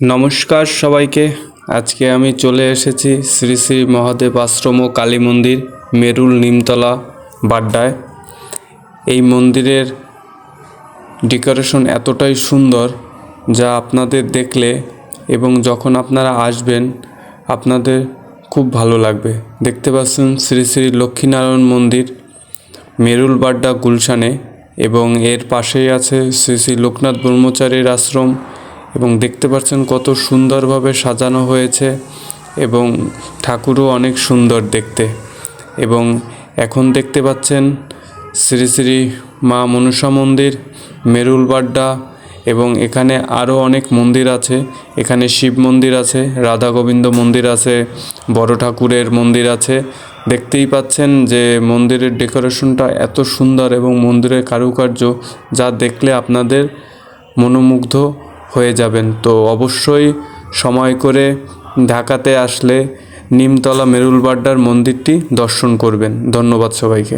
নমস্কার সবাইকে। আজকে আমি চলে এসেছি শ্রী শ্রী মহাদেব আশ্রম ও কালী মন্দির, মেরুল নিমতলা, বাড্ডায়। এই মন্দিরের ডেকোরেশন এতটাই সুন্দর যা আপনাদের দেখলে এবং যখন আপনারা আসবেন আপনাদের খুব ভালো লাগবে। দেখতে পাচ্ছেন শ্রী শ্রী লক্ষ্মীনারায়ণ মন্দির, মেরুল, বাড্ডা, গুলশানে, এবং এর পাশেই আছে শ্রী শ্রী লোকনাথ ব্রহ্মচারীর আশ্রম। এবং দেখতে পাচ্ছেন কত সুন্দরভাবে সাজানো হয়েছে এবং ঠাকুরও অনেক সুন্দর দেখতে। এবং এখন দেখতে পাচ্ছেন শ্রী শ্রী মা মনসা মন্দির, মেরুল, বাড্ডা, এবং এখানে আরও অনেক মন্দির আছে। এখানে শিব মন্দির আছে, রাধা গোবিন্দ মন্দির আছে, বড় ঠাকুরের মন্দির আছে। দেখতেই পাচ্ছেন যে মন্দিরের ডেকোরেশনটা এত সুন্দর এবং মন্দিরের কারুকার্য যা দেখলে আপনাদের মনোমুগ্ধ হয়ে যাবেন। তো অবশ্যই সময় করে ঢাকাতে আসলে নিমতলা মেরুল বাড্ডার মন্দিরটি দর্শন করবেন। ধন্যবাদ সবাইকে।